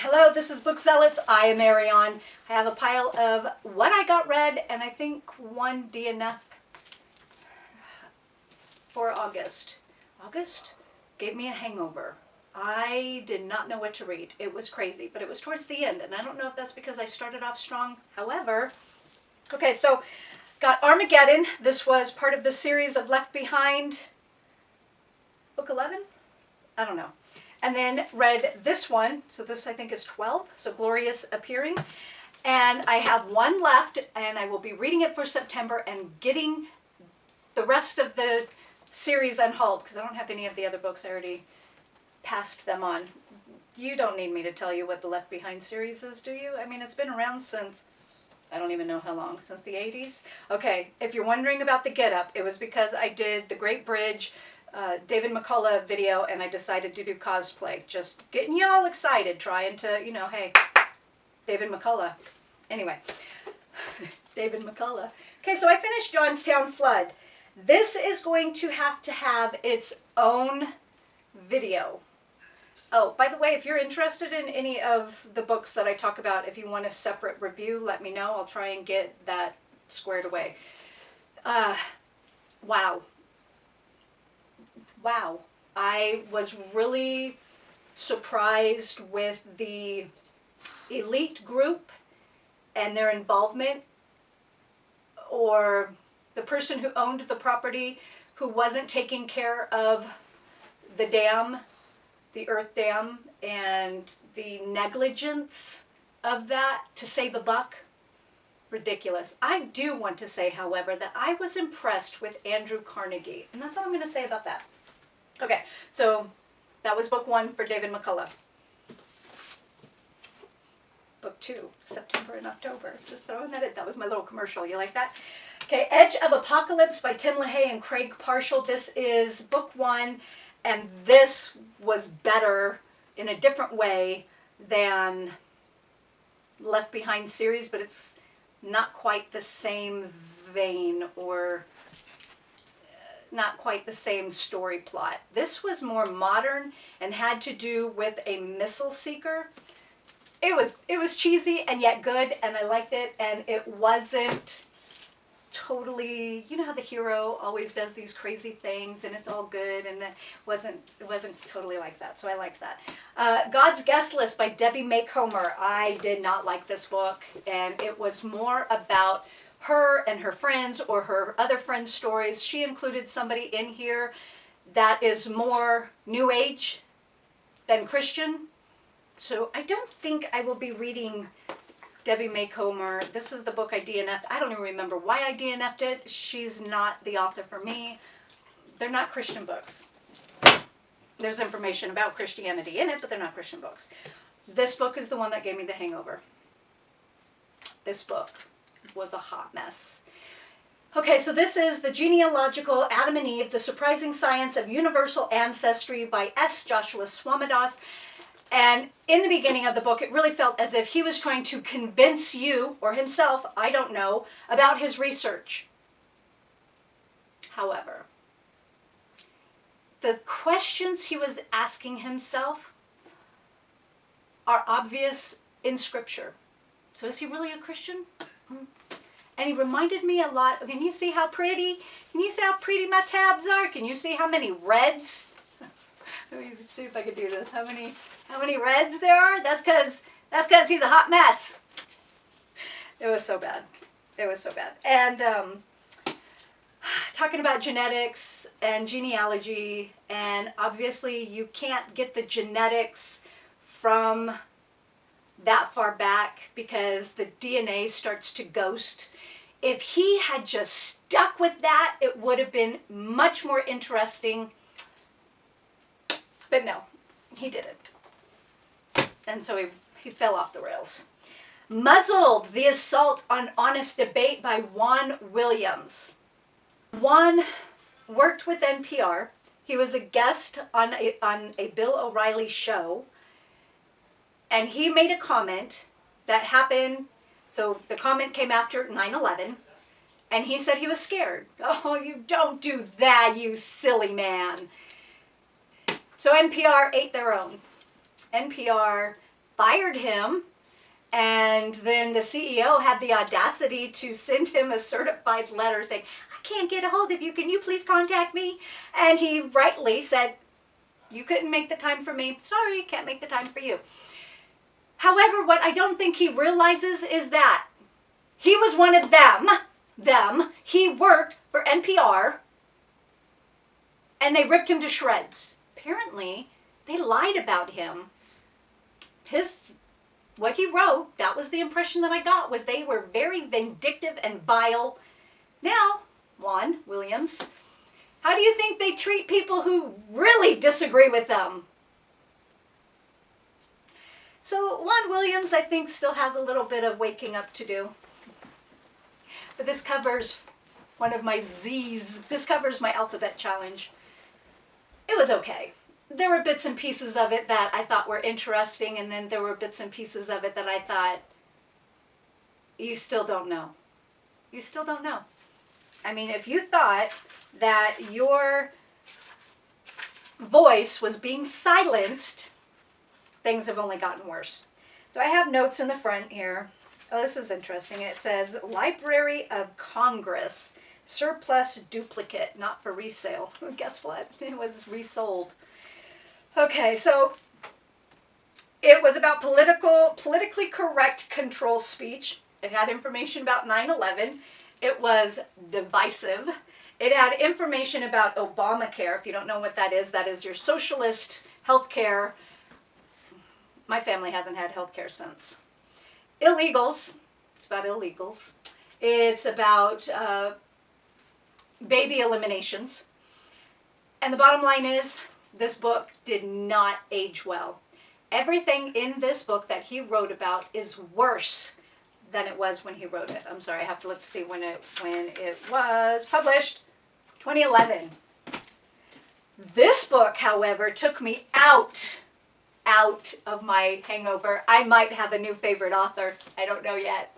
Hello, this is Book Zealots. I am Marion. I have a pile of what I got read, and I think one DNF for August. August gave me a hangover. I did not know what to read. It was crazy, but it was towards the end, and I don't know if that's because I started off strong. However, okay, so got Armageddon. This was part of the series of Left Behind. Book 11? I don't know. And then read this one, so this I think is 12, so Glorious Appearing. And I have one left, and I will be reading it for September and getting the rest of the series on hold, because I don't have any of the other books. I already passed them on. You don't need me to tell you what the Left Behind series is, do you? I mean, it's been around since, I don't even know how long, since the 80s? Okay, if you're wondering about the Get Up, it was because I did The Great Bridge, David McCullough video, and I decided to do cosplay. Just getting you all excited, trying to, you know, hey, David McCullough. Anyway, David McCullough. Okay, so I finished Johnstown Flood. This is going to have its own video. Oh, by the way, if you're interested in any of the books that I talk about, if you want a separate review, let me know. I'll try and get that squared away. Wow. Wow. I was really surprised with the elite group and their involvement, or the person who owned the property who wasn't taking care of the dam, the earth dam, and the negligence of that to save a buck. Ridiculous. I do want to say, however, that I was impressed with Andrew Carnegie, and that's all I'm going to say about that. Okay, so that was book 1 for David McCullough. Book 2, September and October. Just throwing that in. That was my little commercial. You like that? Okay, Edge of Apocalypse by Tim LaHaye and Craig Parshall. This is book 1, and this was better in a different way than Left Behind series, but it's not quite the same vein or not quite the same story plot. This was more modern and had to do with a missile seeker. It was cheesy and yet good, and I liked it, and it wasn't totally, you know how the hero always does these crazy things and it's all good, and it wasn't totally like that, so I liked that. God's Guest List by Debbie Macomber. I did not like this book, and it was more about her and her friends or her other friends' stories. She included somebody in here that is more New Age than Christian. So I don't think I will be reading Debbie Macomber. This is the book I DNF'd. I don't even remember why I DNF'd it. She's not the author for me. They're not Christian books. There's information about Christianity in it, but they're not Christian books. This book is the one that gave me the hangover. This book was a hot mess. Okay, so this is The Genealogical Adam and Eve, The Surprising Science of Universal Ancestry by S. Joshua Swamidass. And in the beginning of the book, it really felt as if he was trying to convince you, or himself, I don't know, about his research. However, the questions he was asking himself are obvious in Scripture. So is he really a Christian? And he reminded me a lot. Can you see how pretty? Can you see how pretty my tabs are? Can you see how many reds? Let me see if I can do this. How many reds there are? That's because he's a hot mess. It was so bad. It was so bad. And talking about genetics and genealogy, and obviously you can't get the genetics from that far back because the DNA starts to ghost. If he had just stuck with that, it would have been much more interesting. But no, he didn't. And so he fell off the rails. Muzzled, The Assault on Honest Debate by Juan Williams. Juan worked with NPR. He was a guest on a Bill O'Reilly show. And he made a comment that happened, so the comment came after 9/11, and he said he was scared. Oh, you don't do that, you silly man. So NPR ate their own. NPR fired him. And then the CEO had the audacity to send him a certified letter saying, I can't get a hold of you. Can you please contact me? And he rightly said, you couldn't make the time for me. Sorry, can't make the time for you. However, what I don't think he realizes is that he was one of them. He worked for NPR, and they ripped him to shreds. Apparently, they lied about him. What he wrote, that was the impression that I got, was they were very vindictive and vile. Now, Juan Williams, how do you think they treat people who really disagree with them? So Juan Williams, I think, still has a little bit of waking up to do. But this covers one of my Z's. This covers my alphabet challenge. It was okay. There were bits and pieces of it that I thought were interesting, and then there were bits and pieces of it that I thought, you still don't know. You still don't know. I mean, if you thought that your voice was being silenced, things have only gotten worse. So I have notes in the front here. Oh, this is interesting. It says, Library of Congress, surplus duplicate, not for resale. Guess what? It was resold. Okay, so it was about politically correct control speech. It had information about 9/11. It was divisive. It had information about Obamacare. If you don't know what that is your socialist health care. My family hasn't had health care since. Illegals. It's about illegals. It's about baby eliminations. And the bottom line is, this book did not age well. Everything in this book that he wrote about is worse than it was when he wrote it. I'm sorry, I have to look to see when it was published. 2011. This book, however, took me out of my hangover. I might have a new favorite author. I don't know yet.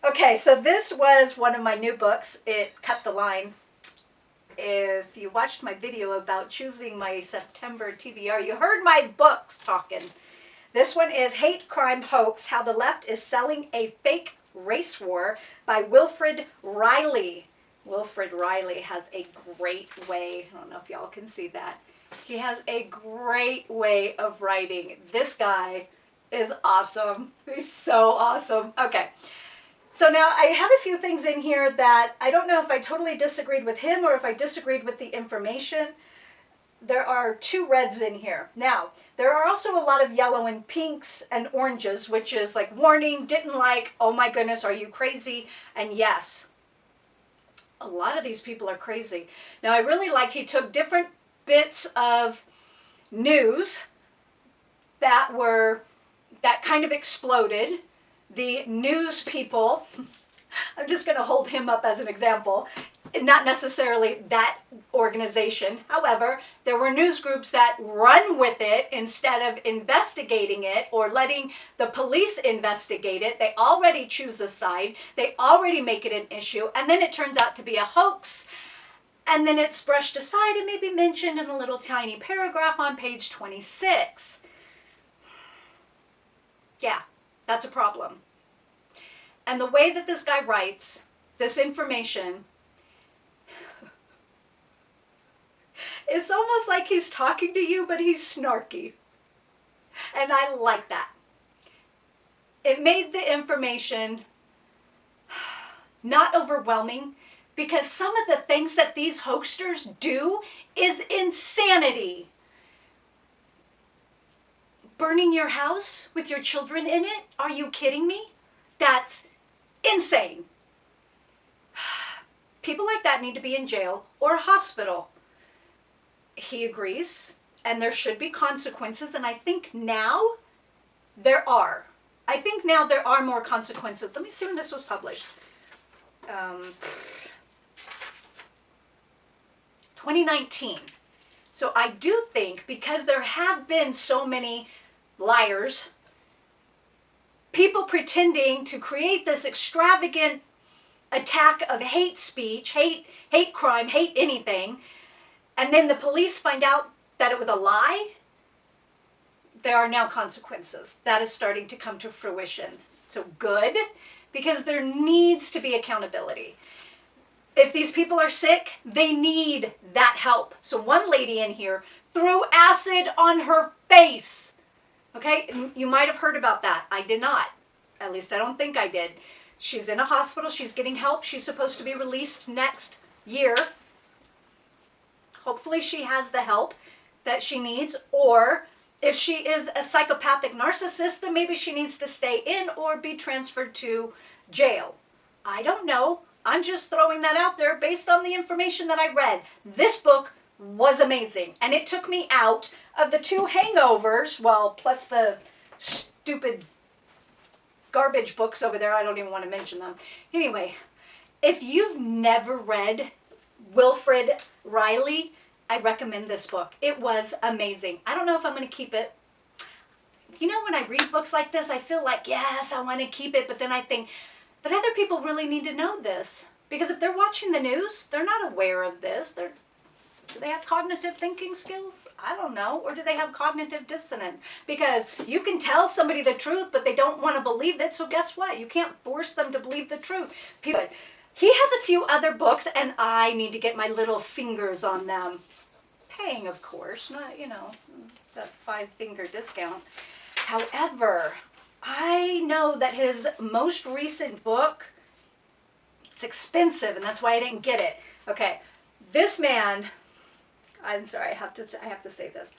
Okay, so this was one of my new books. It cut the line. If you watched my video about choosing my September TBR, you heard my books talking. This one is Hate, Crime, Hoax, How the Left is Selling a Fake Race War by Wilfred Reilly. Wilfred Reilly has a great way, I don't know if y'all can see that. He has a great way of writing. This guy is awesome. He's so awesome. Okay. So now I have a few things in here that I don't know if I totally disagreed with him or if I disagreed with the information. There are 2 reds in here. Now, there are also a lot of yellow and pinks and oranges, which is like warning, didn't like, oh my goodness, are you crazy? And yes, a lot of these people are crazy. Now, I really liked he took different bits of news that kind of exploded. The news people, I'm just going to hold him up as an example, not necessarily that organization. However, there were news groups that run with it instead of investigating it or letting the police investigate it. They already choose a side. They already make it an issue. And then it turns out to be a hoax. And then it's brushed aside and maybe mentioned in a little tiny paragraph on page 26. Yeah. That's a problem. And the way that this guy writes this information, it's almost like he's talking to you, but he's snarky. And I like that. It made the information not overwhelming, because some of the things that these hoaxers do is insanity. Burning your house with your children in it? Are you kidding me? That's insane. People like that need to be in jail or a hospital. He agrees, and there should be consequences, and I think now there are. I think now there are more consequences. Let me see when this was published. 2019. So I do think, because there have been so many liars, people pretending to create this extravagant attack of hate speech, hate crime, hate anything, and then the police find out that it was a lie, there are now consequences. That is starting to come to fruition. So good, because there needs to be accountability. If these people are sick, they need that help. So one lady in here threw acid on her face. Okay, you might have heard about that. I did not. At least I don't think I did. She's in a hospital. She's getting help. She's supposed to be released next year. Hopefully she has the help that she needs. Or if she is a psychopathic narcissist, then maybe she needs to stay in or be transferred to jail. I don't know. I'm just throwing that out there based on the information that I read. This book was amazing. And it took me out of the 2 hangovers, well, plus the stupid garbage books over there. I don't even want to mention them. Anyway, if you've never read Wilfred Reilly, I recommend this book. It was amazing. I don't know if I'm going to keep it. You know, when I read books like this, I feel like, yes, I want to keep it. But then I think, but other people really need to know this. Because if they're watching the news, they're not aware of this. Do they have cognitive thinking skills? I don't know. Or do they have cognitive dissonance? Because you can tell somebody the truth, but they don't want to believe it. So guess what? You can't force them to believe the truth. People, he has a few other books, and I need to get my little fingers on them. Paying, of course, not, that 5-finger discount. However, I know that his most recent book, it's expensive, and that's why I didn't get it. Okay, this man, I'm sorry, I have to say this.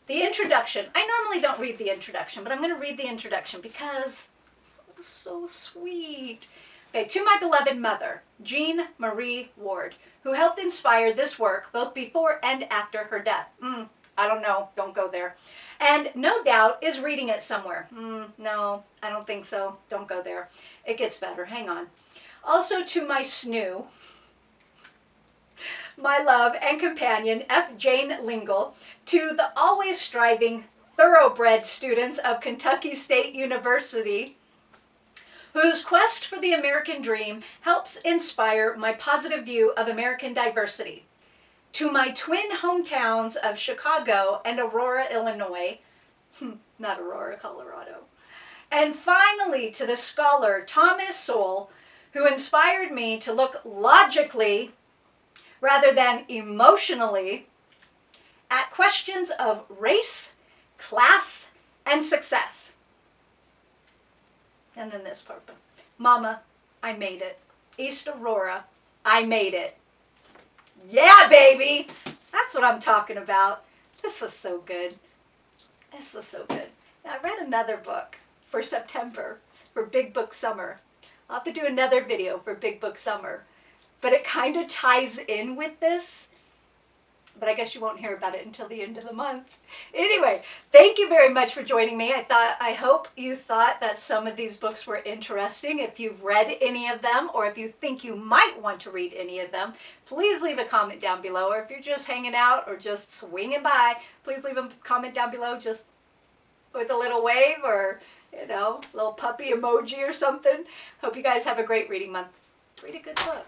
The introduction, I normally don't read the introduction, but I'm going to read the introduction because it's so sweet. Okay, to my beloved mother, Jean Marie Ward, who helped inspire this work both before and after her death. I don't know, don't go there. And no doubt is reading it somewhere. No, I don't think so. Don't go there. It gets better. Hang on. Also to my snoo, my love and companion, F. Jane Lingle, to the always striving, thoroughbred students of Kentucky State University, whose quest for the American dream helps inspire my positive view of American diversity. To my twin hometowns of Chicago and Aurora, Illinois, not Aurora, Colorado. And finally, to the scholar Thomas Sowell, who inspired me to look logically rather than emotionally at questions of race, class, and success. And then this part. Mama, I made it. East Aurora, I made it. Yeah, baby! That's what I'm talking about. This was so good. This was so good. Now, I read another book for September, for Big Book Summer. I'll have to do another video for Big Book Summer. But it kind of ties in with this. But I guess you won't hear about it until the end of the month. Anyway, thank you very much for joining me. I hope you thought that some of these books were interesting. If you've read any of them, or if you think you might want to read any of them, please leave a comment down below. Or if you're just hanging out or just swinging by, please leave a comment down below just with a little wave or, little puppy emoji or something. Hope you guys have a great reading month. Read a good book.